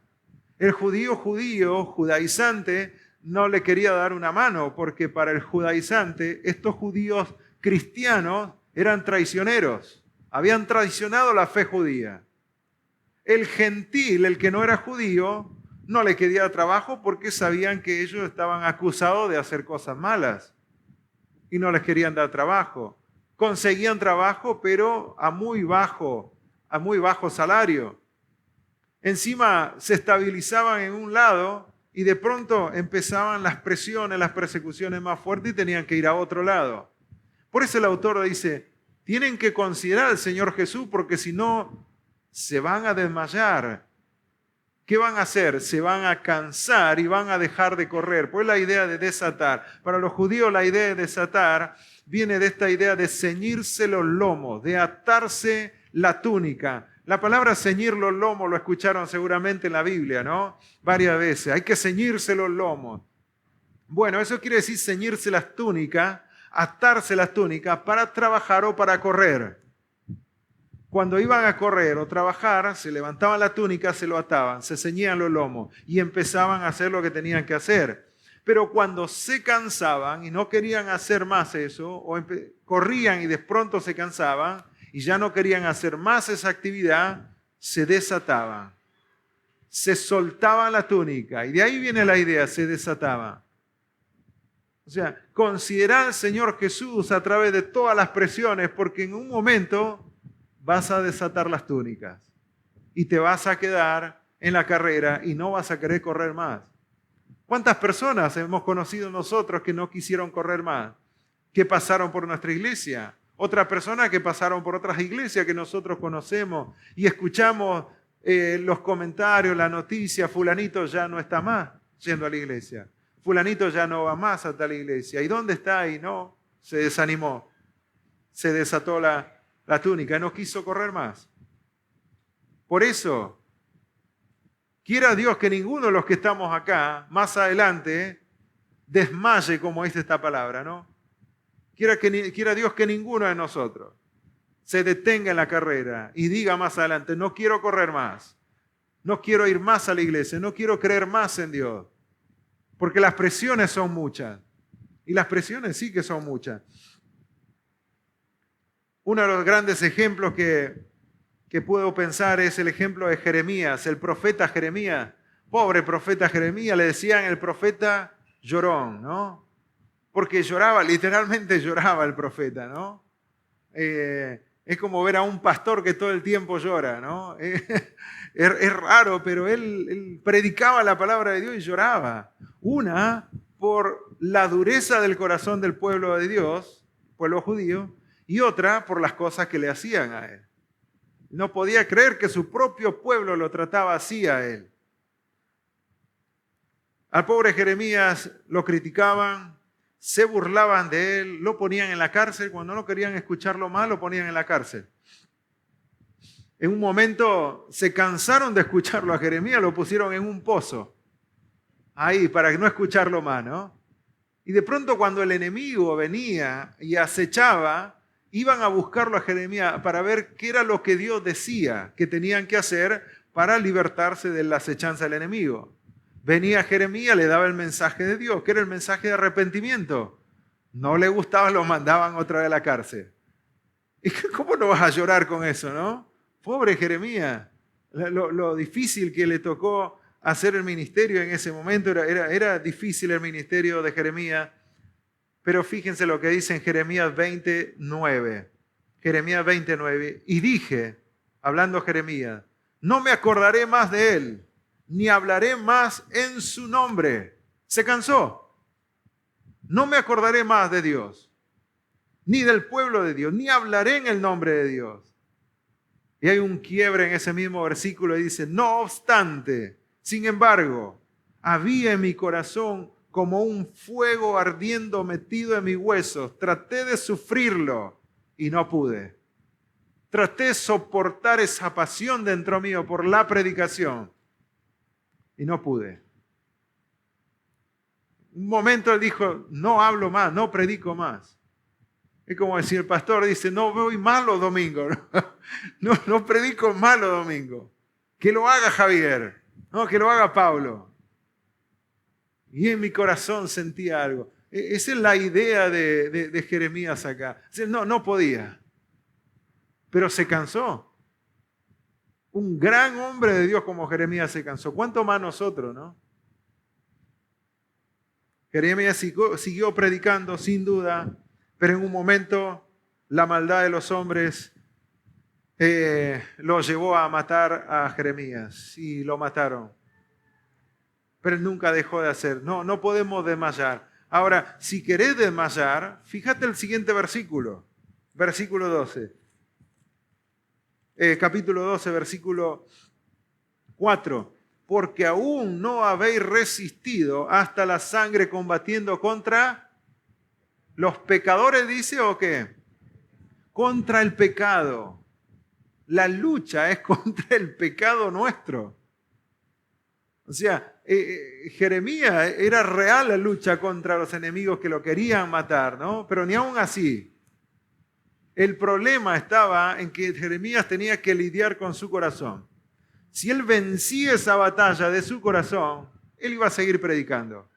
El judío judaizante, no le quería dar una mano porque para el judaizante estos judíos cristianos eran traicioneros, habían traicionado la fe judía. El gentil, el que no era judío, no le quería trabajo porque sabían que ellos estaban acusados de hacer cosas malas y no les querían dar trabajo. Conseguían trabajo, pero a muy bajo salario. Encima se estabilizaban en un lado y de pronto empezaban las presiones, las persecuciones más fuertes y tenían que ir a otro lado. Por eso el autor dice, tienen que considerar al Señor Jesús porque si no se van a desmayar. ¿Qué van a hacer? Se van a cansar y van a dejar de correr. Pues la idea de desatar. Para los judíos la idea de desatar viene de esta idea de ceñirse los lomos, de atarse la túnica. La palabra ceñir los lomos lo escucharon seguramente en la Biblia, ¿no? Varias veces. Hay que ceñirse los lomos. Bueno, eso quiere decir ceñirse las túnicas, atarse las túnicas para trabajar o para correr. Cuando iban a correr o trabajar, se levantaban la túnica, se lo ataban, se ceñían los lomos y empezaban a hacer lo que tenían que hacer. Pero cuando se cansaban y no querían hacer más eso, o corrían y de pronto se cansaban y ya no querían hacer más esa actividad, se desataban. Se soltaban la túnica y de ahí viene la idea, se desataban. O sea, considera al Señor Jesús a través de todas las presiones, porque en un momento vas a desatar las túnicas y te vas a quedar en la carrera y no vas a querer correr más. ¿Cuántas personas hemos conocido nosotros que no quisieron correr más? Que pasaron por nuestra iglesia. Otras personas que pasaron por otras iglesias que nosotros conocemos y escuchamos los comentarios, la noticia, fulanito ya no está más yendo a la iglesia. Fulanito ya no va más a tal iglesia. ¿Y dónde está? Y no, se desanimó. Se desató la túnica, no quiso correr más. Por eso, quiera Dios que ninguno de los que estamos acá, más adelante, desmaye como dice esta palabra, ¿no? Quiera Dios que ninguno de nosotros se detenga en la carrera y diga más adelante, no quiero correr más, no quiero ir más a la iglesia, no quiero creer más en Dios, porque las presiones son muchas, y las presiones sí que son muchas. Uno de los grandes ejemplos que puedo pensar es el ejemplo de Jeremías, el profeta Jeremías. Pobre profeta Jeremías, le decían el profeta llorón, ¿no? Porque lloraba, literalmente lloraba el profeta, ¿no? Es como ver a un pastor que todo el tiempo llora, ¿no? Es raro, pero él predicaba la palabra de Dios y lloraba. Una, por la dureza del corazón del pueblo de Dios, pueblo judío, y otra, por las cosas que le hacían a él. No podía creer que su propio pueblo lo trataba así a él. Al pobre Jeremías lo criticaban, se burlaban de él, lo ponían en la cárcel. Cuando no querían escucharlo más, lo ponían en la cárcel. En un momento se cansaron de escucharlo a Jeremías, lo pusieron en un pozo, ahí, para no escucharlo más, ¿no? Y de pronto cuando el enemigo venía y acechaba, iban a buscarlo a Jeremías para ver qué era lo que Dios decía que tenían que hacer para libertarse de la acechanza del enemigo. Venía Jeremías, le daba el mensaje de Dios, que era el mensaje de arrepentimiento. No le gustaba, lo mandaban otra vez a la cárcel. ¿Y cómo no vas a llorar con eso, no? Pobre Jeremías, lo difícil que le tocó hacer el ministerio en ese momento, era difícil el ministerio de Jeremías. Pero fíjense lo que dice en Jeremías 29. Jeremías 29. Y dije, hablando Jeremías, no me acordaré más de él, ni hablaré más en su nombre. Se cansó. No me acordaré más de Dios, ni del pueblo de Dios, ni hablaré en el nombre de Dios. Y hay un quiebre en ese mismo versículo y dice, no obstante, sin embargo, había en mi corazón como un fuego ardiendo metido en mis huesos. Traté de sufrirlo y no pude. Traté de soportar esa pasión dentro mío por la predicación y no pude. Un momento él dijo, no hablo más, no predico más. Es como decir, el pastor dice, no voy más los domingos, no predico más los domingos. Que lo haga Javier, no, que lo haga Pablo. Y en mi corazón sentía algo. Esa es la idea de Jeremías acá. No podía, pero se cansó. Un gran hombre de Dios como Jeremías se cansó. ¿Cuánto más nosotros, no? Jeremías siguió predicando sin duda, pero en un momento la maldad de los hombres lo llevó a matar a Jeremías y lo mataron. Pero él nunca dejó de hacer. No podemos desmayar. Ahora, si querés desmayar, fíjate el siguiente versículo. Versículo 12. Capítulo 12, versículo 4. Porque aún no habéis resistido hasta la sangre combatiendo contra los pecadores, dice, ¿o qué? Contra el pecado. La lucha es contra el pecado nuestro. O sea, Jeremías era real la lucha contra los enemigos que lo querían matar, ¿no? Pero ni aún así. El problema estaba en que Jeremías tenía que lidiar con su corazón. Si él vencía esa batalla de su corazón, él iba a seguir predicando.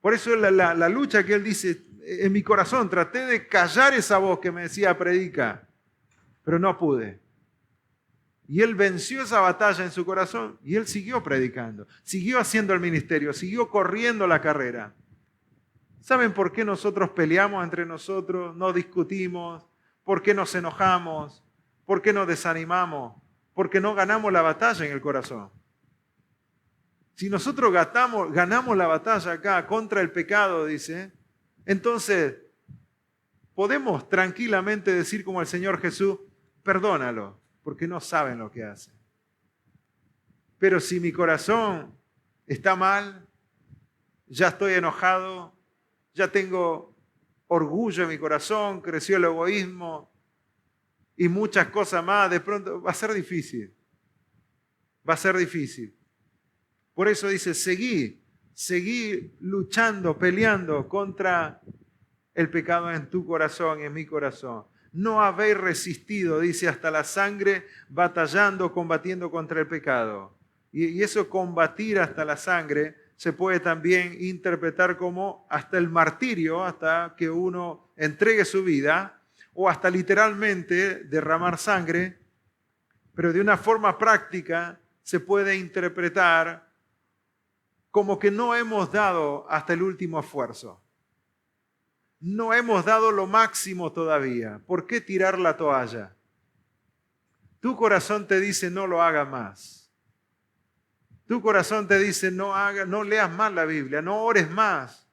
Por eso la lucha que él dice, en mi corazón traté de callar esa voz que me decía predica, pero no pude. Y él venció esa batalla en su corazón y él siguió predicando, siguió haciendo el ministerio, siguió corriendo la carrera. ¿Saben por qué nosotros peleamos entre nosotros, no discutimos? ¿Por qué nos enojamos? ¿Por qué nos desanimamos? Porque no ganamos la batalla en el corazón. Si nosotros ganamos la batalla acá contra el pecado, dice, entonces podemos tranquilamente decir como el Señor Jesús, perdónalo, porque no saben lo que hacen. Pero si mi corazón está mal, ya estoy enojado, ya tengo orgullo en mi corazón, creció el egoísmo y muchas cosas más, de pronto va a ser difícil. Va a ser difícil. Por eso dice, seguí luchando, peleando contra el pecado en tu corazón y en mi corazón. No habéis resistido, dice, hasta la sangre, batallando, combatiendo contra el pecado. Y eso combatir hasta la sangre se puede también interpretar como hasta el martirio, hasta que uno entregue su vida, o hasta literalmente derramar sangre, pero de una forma práctica se puede interpretar como que no hemos dado hasta el último esfuerzo. No hemos dado lo máximo todavía. ¿Por qué tirar la toalla? Tu corazón te dice no lo haga más. Tu corazón te dice no leas más la Biblia, no ores más.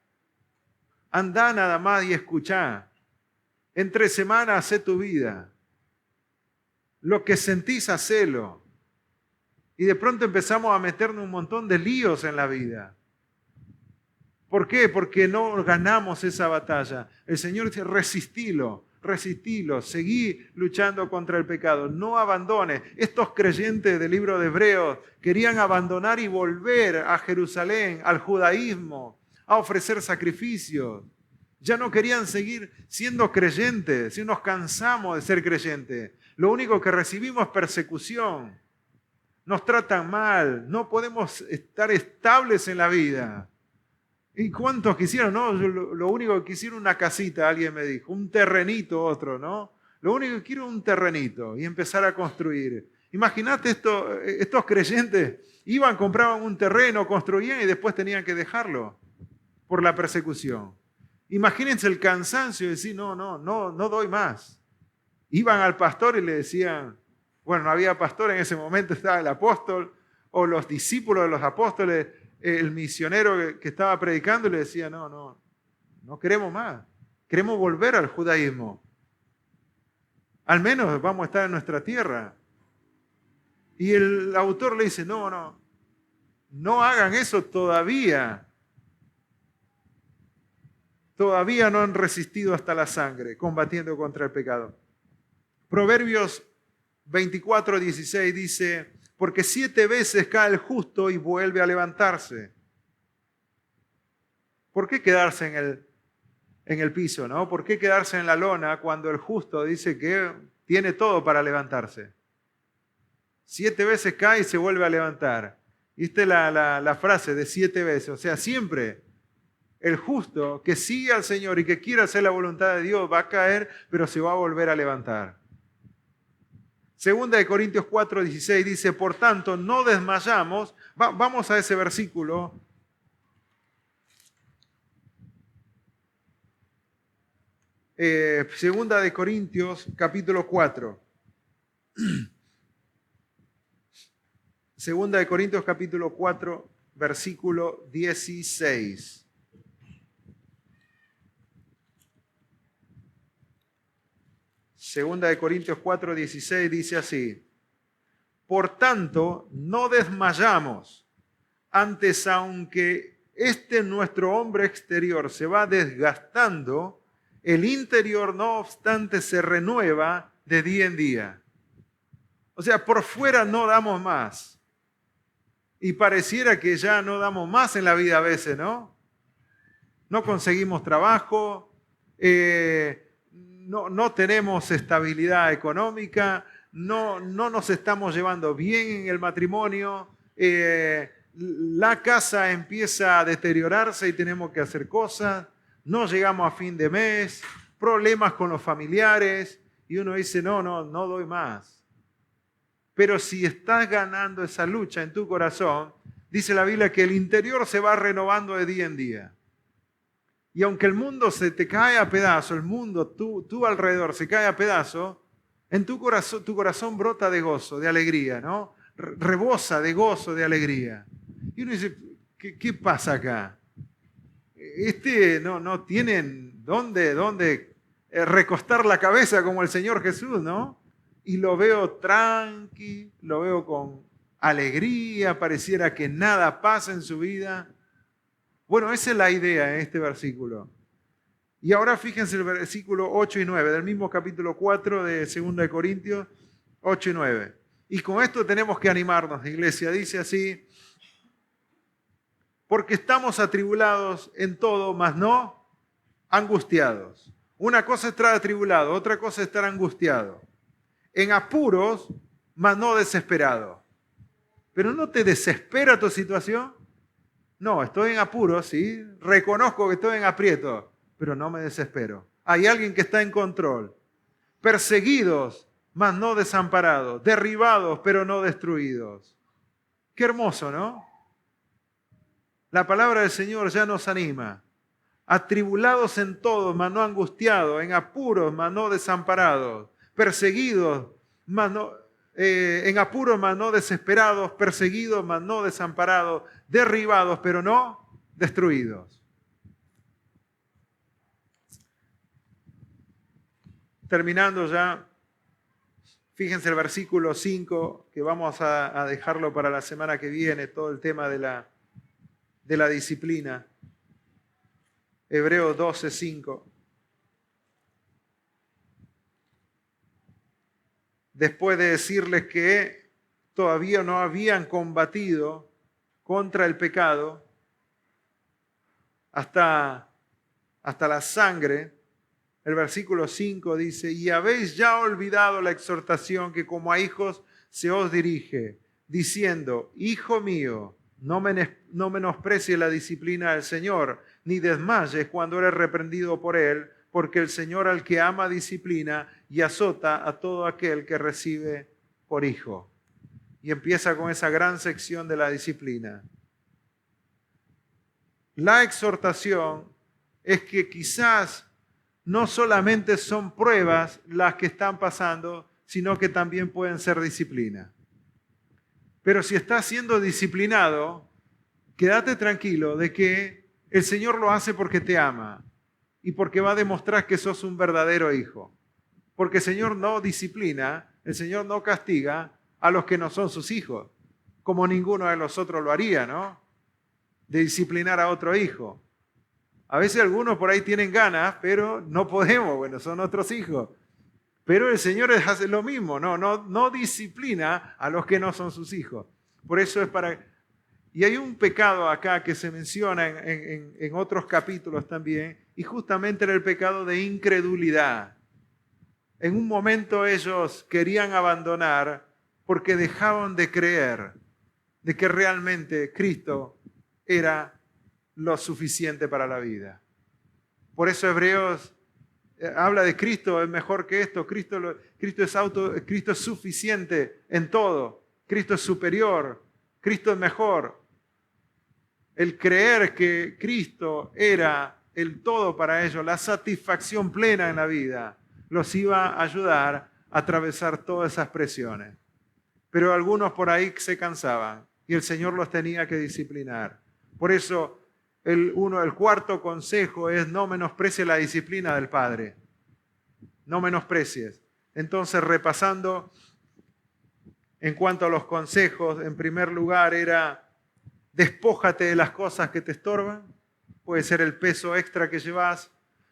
Andá nada más y escuchá. Entre semanas hacé tu vida. Lo que sentís, hacelo. Y de pronto empezamos a meternos un montón de líos en la vida. ¿Por qué? Porque no ganamos esa batalla. El Señor dice, resistilo, seguí luchando contra el pecado, no abandones. Estos creyentes del libro de Hebreos querían abandonar y volver a Jerusalén, al judaísmo, a ofrecer sacrificios. Ya no querían seguir siendo creyentes, si nos cansamos de ser creyentes. Lo único que recibimos es persecución. Nos tratan mal, no podemos estar estables en la vida. ¿Y cuántos quisieron? No, lo único que quisieron una casita, alguien me dijo, un terrenito otro, ¿no? Lo único que quiero es un terrenito y empezar a construir. Imagínate estos creyentes, iban, compraban un terreno, construían y después tenían que dejarlo por la persecución. Imagínense el cansancio de decir, no doy más. Iban al pastor y le decían, bueno, no había pastor en ese momento, estaba el apóstol o los discípulos de los apóstoles, el misionero que estaba predicando le decía, no queremos más, queremos volver al judaísmo. Al menos vamos a estar en nuestra tierra. Y el autor le dice, no hagan eso todavía. Todavía no han resistido hasta la sangre, combatiendo contra el pecado. Proverbios 24:16 dice, porque 7 veces cae el justo y vuelve a levantarse. ¿Por qué quedarse en el piso, no? ¿Por qué quedarse en la lona cuando el justo dice que tiene todo para levantarse? 7 veces cae y se vuelve a levantar. Y esta es la frase de 7 veces. O sea, siempre el justo que sigue al Señor y que quiere hacer la voluntad de Dios va a caer, pero se va a volver a levantar. Segunda de Corintios 4:16 dice, por tanto, no desmayamos. Vamos a ese versículo. Segunda de Corintios, capítulo 4. Segunda de Corintios, capítulo 4, versículo 16. Segunda de Corintios 4:16 dice así, por tanto, no desmayamos, antes aunque nuestro hombre exterior se va desgastando, el interior no obstante se renueva de día en día. O sea, por fuera no damos más. Y pareciera que ya no damos más en la vida a veces, ¿no? No conseguimos trabajo, no tenemos estabilidad económica, no nos estamos llevando bien en el matrimonio, la casa empieza a deteriorarse y tenemos que hacer cosas, no llegamos a fin de mes, problemas con los familiares y uno dice, no doy más. Pero si estás ganando esa lucha en tu corazón, dice la Biblia que el interior se va renovando de día en día. Y aunque el mundo se te cae a pedazos, el mundo, tú alrededor se cae a pedazos, en tu corazón brota de gozo, de alegría, ¿no? Rebosa de gozo, de alegría. Y uno dice, ¿qué pasa acá? No tienen dónde recostar la cabeza como el Señor Jesús, ¿no? Y lo veo tranqui, lo veo con alegría, pareciera que nada pasa en su vida. Bueno, esa es la idea en este versículo. Y ahora fíjense el versículo 8 y 9 del mismo capítulo 4 de 2 de Corintios, 8 y 9. Y con esto tenemos que animarnos, iglesia. Dice así, porque estamos atribulados en todo, mas no angustiados. Una cosa es estar atribulado, otra cosa es estar angustiado. En apuros, mas no desesperado. Pero ¿no te desespera tu situación? No, estoy en apuros, sí. Reconozco que estoy en aprieto, pero no me desespero. Hay alguien que está en control. Perseguidos, mas no desamparados. Derribados, pero no destruidos. Qué hermoso, ¿no? La palabra del Señor ya nos anima. Atribulados en todo, mas no angustiados. En apuros, mas no desamparados. Perseguidos, mas no, en apuros, mas no desesperados. Perseguidos, mas no desamparados. Derribados, pero no destruidos. Terminando ya, fíjense el versículo 5, que vamos a dejarlo para la semana que viene, todo el tema de la disciplina. Hebreos 12, 5. Después de decirles que todavía no habían combatido contra el pecado hasta la sangre, el versículo 5 dice, y habéis ya olvidado la exhortación que como a hijos se os dirige, diciendo, hijo mío, no menosprecies la disciplina del Señor, ni desmayes cuando eres reprendido por Él, porque el Señor al que ama disciplina y azota a todo aquel que recibe por hijo. Y empieza con esa gran sección de la disciplina. La exhortación es que quizás no solamente son pruebas las que están pasando, sino que también pueden ser disciplina. Pero si estás siendo disciplinado, quédate tranquilo de que el Señor lo hace porque te ama y porque va a demostrar que sos un verdadero hijo. Porque el Señor no disciplina, el Señor no castiga a los que no son sus hijos, como ninguno de nosotros lo haría, ¿no? De disciplinar a otro hijo. A veces algunos por ahí tienen ganas, pero no podemos, bueno, son otros hijos. Pero el Señor hace lo mismo, no disciplina a los que no son sus hijos. Por eso es para... Y hay un pecado acá que se menciona en otros capítulos también, y justamente era el pecado de incredulidad. En un momento ellos querían abandonar porque dejaban de creer de que realmente Cristo era lo suficiente para la vida. Por eso Hebreos habla de Cristo, es mejor que esto, Cristo es suficiente en todo, Cristo es superior, Cristo es mejor. El creer que Cristo era el todo para ellos, la satisfacción plena en la vida, los iba a ayudar a atravesar todas esas presiones. Pero algunos por ahí se cansaban y el Señor los tenía que disciplinar. Por eso el cuarto consejo es no menosprecies la disciplina del Padre. No menosprecies. Entonces, repasando en cuanto a los consejos, en primer lugar era despójate de las cosas que te estorban. Puede ser el peso extra que llevas,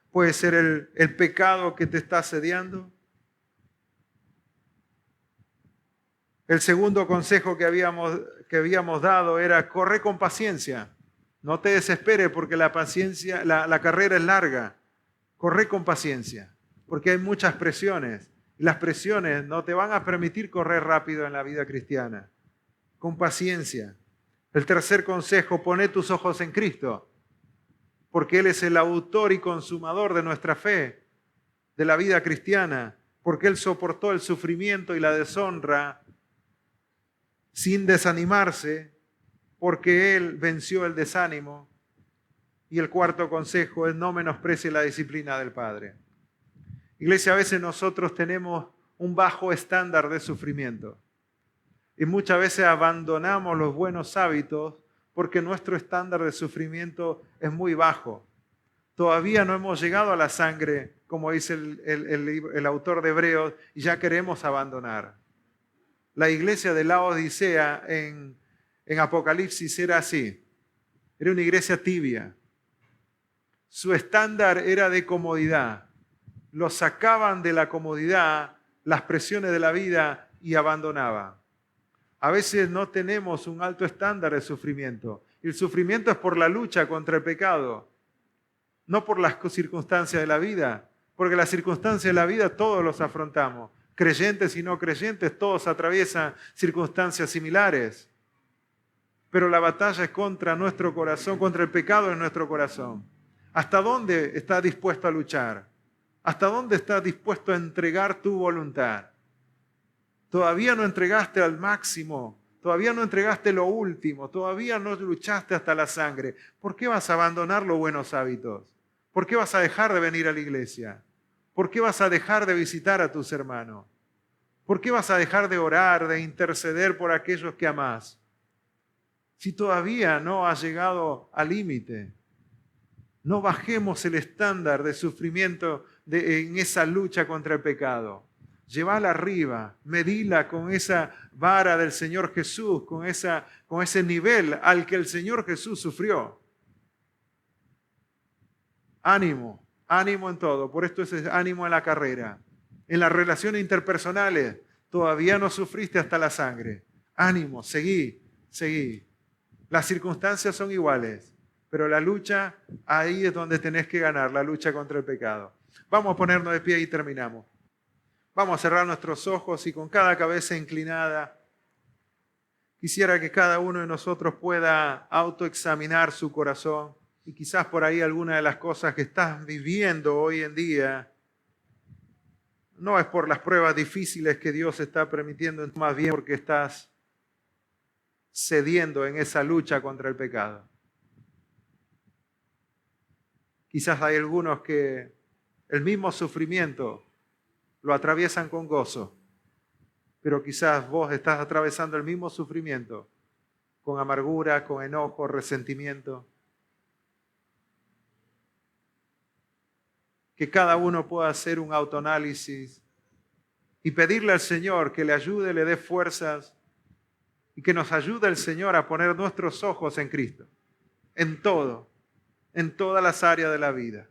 puede ser el pecado que te está asediando. El segundo consejo que habíamos dado era corre con paciencia. No te desesperes porque la carrera es larga. Corre con paciencia, porque hay muchas presiones. Y las presiones no te van a permitir correr rápido en la vida cristiana. Con paciencia. El tercer consejo, poné tus ojos en Cristo, porque Él es el autor y consumador de nuestra fe, de la vida cristiana, porque Él soportó el sufrimiento y la deshonra sin desanimarse, porque Él venció el desánimo. Y el cuarto consejo es no menosprecie la disciplina del Padre. Iglesia, a veces nosotros tenemos un bajo estándar de sufrimiento. Y muchas veces abandonamos los buenos hábitos porque nuestro estándar de sufrimiento es muy bajo. Todavía no hemos llegado a la sangre, como dice el autor de Hebreos, y ya queremos abandonar. La iglesia de Laodicea en Apocalipsis era así. Era una iglesia tibia. Su estándar era de comodidad. Lo sacaban de la comodidad, las presiones de la vida y abandonaban. A veces no tenemos un alto estándar de sufrimiento. El sufrimiento es por la lucha contra el pecado, no por las circunstancias de la vida, porque las circunstancias de la vida todos los afrontamos. Creyentes y no creyentes, todos atraviesan circunstancias similares. Pero la batalla es contra nuestro corazón, contra el pecado en nuestro corazón. ¿Hasta dónde estás dispuesto a luchar? ¿Hasta dónde estás dispuesto a entregar tu voluntad? Todavía no entregaste al máximo, todavía no entregaste lo último, todavía no luchaste hasta la sangre. ¿Por qué vas a abandonar los buenos hábitos? ¿Por qué vas a dejar de venir a la iglesia? ¿Por qué vas a dejar de visitar a tus hermanos? ¿Por qué vas a dejar de orar, de interceder por aquellos que amás? Si todavía no has llegado al límite, no bajemos el estándar de sufrimiento en esa lucha contra el pecado. Llévala arriba, medila con esa vara del Señor Jesús, con ese nivel al que el Señor Jesús sufrió. Ánimo, ánimo en todo. Por esto es ánimo en la carrera. En las relaciones interpersonales, todavía no sufriste hasta la sangre. Ánimo, seguí. Las circunstancias son iguales, pero la lucha, ahí es donde tenés que ganar, la lucha contra el pecado. Vamos a ponernos de pie y terminamos. Vamos a cerrar nuestros ojos y con cada cabeza inclinada, quisiera que cada uno de nosotros pueda autoexaminar su corazón y quizás por ahí alguna de las cosas que estás viviendo hoy en día no es por las pruebas difíciles que Dios está permitiendo, más bien porque estás cediendo en esa lucha contra el pecado. Quizás hay algunos que el mismo sufrimiento lo atraviesan con gozo, pero quizás vos estás atravesando el mismo sufrimiento con amargura, con enojo, resentimiento. Que cada uno pueda hacer un autoanálisis y pedirle al Señor que le ayude, le dé fuerzas y que nos ayude el Señor a poner nuestros ojos en Cristo, en todo, en todas las áreas de la vida.